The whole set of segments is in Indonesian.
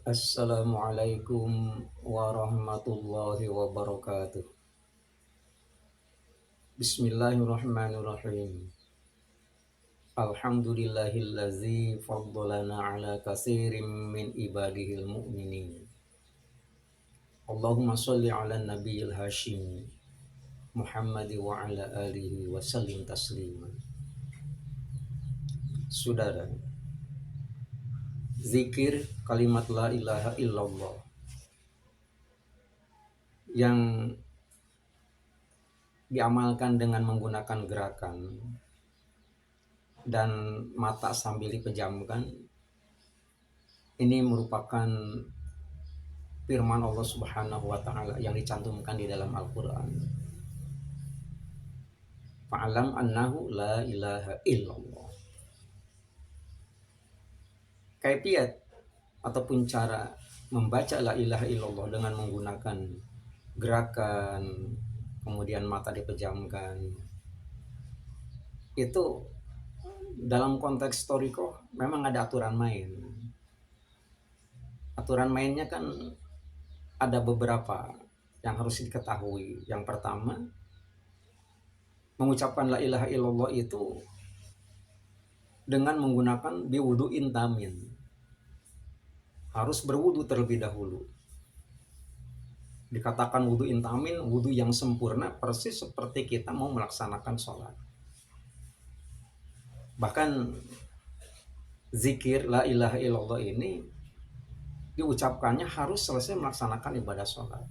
Assalamualaikum warahmatullahi wabarakatuh. Bismillahirrahmanirrahim. Alhamdulillahillazi faddalana ala katsirin min ibadihil mu'minin. Allahumma sholli ala nabiyil hashim Muhammad wa ala alihi wa sallim taslima. Saudara, zikir kalimat la ilaha illallah yang diamalkan dengan menggunakan gerakan dan mata sambil dipejamkan, ini merupakan firman Allah Subhanahu wa taala yang dicantumkan di dalam Al-Qur'an. Fa'alam annahu la ilaha illallah. Kaifiat ataupun cara membaca la ilaha illallah dengan menggunakan gerakan, kemudian mata dipejamkan, itu dalam konteks toriko memang ada aturan main. Aturan mainnya kan ada beberapa yang harus diketahui. Yang pertama, mengucapkan la ilaha illallah itu dengan menggunakan biwudu'in tamin. Harus berwudu terlebih dahulu. Dikatakan wudu'in tamin, wudu yang sempurna, persis seperti kita mau melaksanakan sholat. Bahkan zikir la ilaha illallah ini diucapkannya harus selesai melaksanakan ibadah sholat.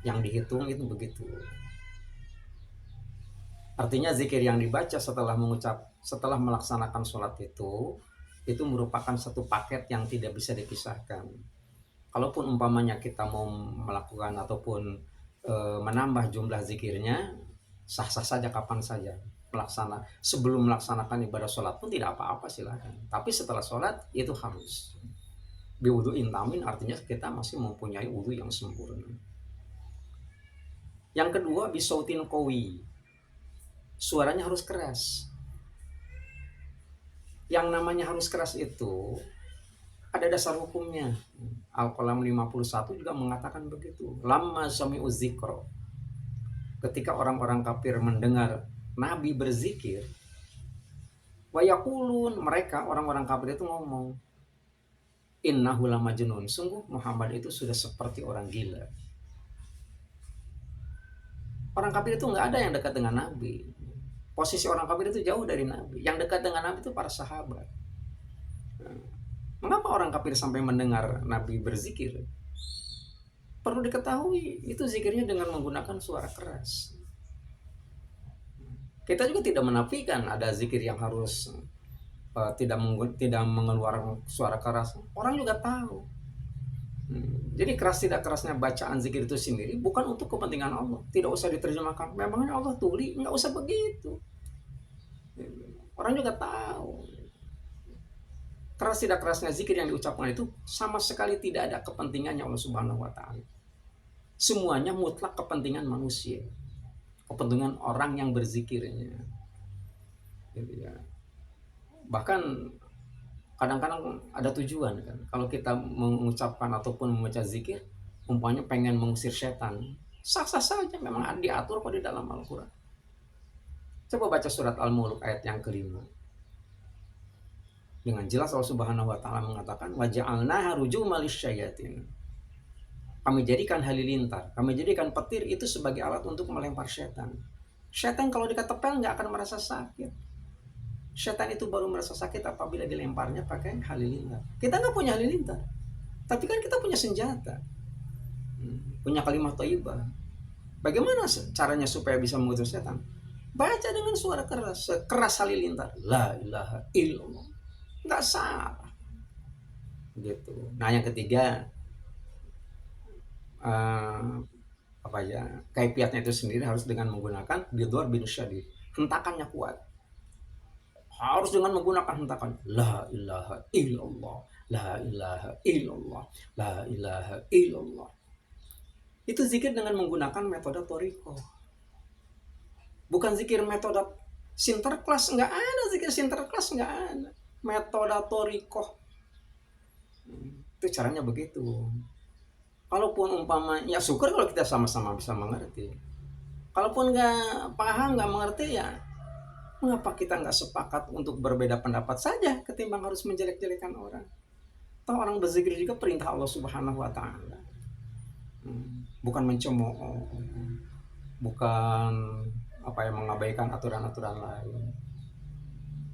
Yang dihitung itu begitu. Artinya zikir yang dibaca setelah melaksanakan sholat itu merupakan satu paket yang tidak bisa dipisahkan. Kalaupun umpamanya kita mau melakukan ataupun menambah jumlah zikirnya, sah-sah saja kapan saja. Sebelum melaksanakan ibadah sholat pun tidak apa-apa, silakan. Tapi setelah sholat itu harus. Biwudu'in tamin artinya kita masih mempunyai wudu yang sempurna. Yang kedua, bisautin qawi. Suaranya harus keras. Yang namanya harus keras itu ada dasar hukumnya. Al-Qalam 51 juga mengatakan begitu. Lamma sami'u dzikra. Ketika orang-orang kafir mendengar Nabi berzikir, wa yaqulun, mereka orang-orang kafir itu ngomong, innahu lamajnun, sungguh Muhammad itu sudah seperti orang gila. Orang kafir itu nggak ada yang dekat dengan Nabi. Posisi orang kafir itu jauh dari Nabi. Yang dekat dengan Nabi itu para sahabat. Mengapa orang kafir sampai mendengar Nabi berzikir? Perlu diketahui, itu zikirnya dengan menggunakan suara keras. Kita juga tidak menafikan ada zikir yang harus tidak mengeluarkan suara keras. Orang juga tahu. Jadi keras tidak kerasnya bacaan zikir itu sendiri bukan untuk kepentingan Allah. Tidak usah diterjemahkan. Memangnya Allah tuli? Nggak usah begitu. Orang juga tahu. Keras tidak kerasnya zikir yang diucapkan itu sama sekali tidak ada kepentingannya Allah Subhanahu wa taala. Semuanya mutlak kepentingan manusia. Kepentingan orang yang berzikirnya. Gitu ya. Bahkan kadang-kadang ada tujuan kan. Kalau kita mengucapkan ataupun membaca zikir, umpamanya pengen mengusir setan, sah-sah saja, memang diatur kok di dalam Al-Quran. Coba baca surat Al-Mulk ayat yang kelima. Dengan jelas Allah Subhanahu wa taala mengatakan, wa ja'alnaha rujuman lisyayatin. Kami jadikan halilintar, kami jadikan petir itu sebagai alat untuk melempar setan. Setan kalau diketepel nggak akan merasa sakit. Setan itu baru merasa sakit apabila dilemparnya pakai halilintar. Kita nggak punya halilintar, tapi kan kita punya senjata, punya kalimat thayyibah. Bagaimana caranya supaya bisa mengutus setan? Baca dengan suara keras, sekeras halilintar. La ilaha illallah. Nggak salah. Gitu. Nah yang ketiga, kaifiatnya itu sendiri harus dengan menggunakan bidhar bin syadid. Hentakannya kuat. Harus dengan menggunakan hentakan. La ilaha illallah. La ilaha illallah. La ilaha illallah. Itu zikir dengan menggunakan metode toriko. Bukan zikir metode sinterklas. Nggak ada zikir sinterklas, nggak ada. Metode toriko. Itu caranya begitu. Kalaupun umpama ya syukur kalau kita sama-sama bisa mengerti. Kalaupun nggak paham, nggak mengerti ya mengapa kita nggak sepakat untuk berbeda pendapat saja ketimbang harus menjelek-jelekan orang. Toh orang berzikir juga perintah Allah Subhanahu wa taala. Bukan mencemooh, bukan apa yang mengabaikan aturan-aturan lain.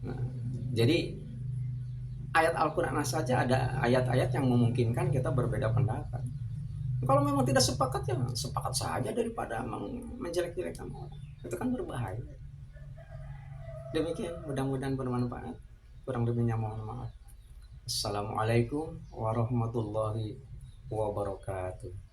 Nah, jadi ayat Al-Qur'an saja ada ayat-ayat yang memungkinkan kita berbeda pendapat. Kalau memang tidak sepakat ya sepakat saja daripada menjelek-jelekan orang. Itu kan berbahaya. Demikian, mudah-mudahan bermanfaat. Kurang lebihnya mohon maaf. Assalamualaikum warahmatullahi wabarakatuh.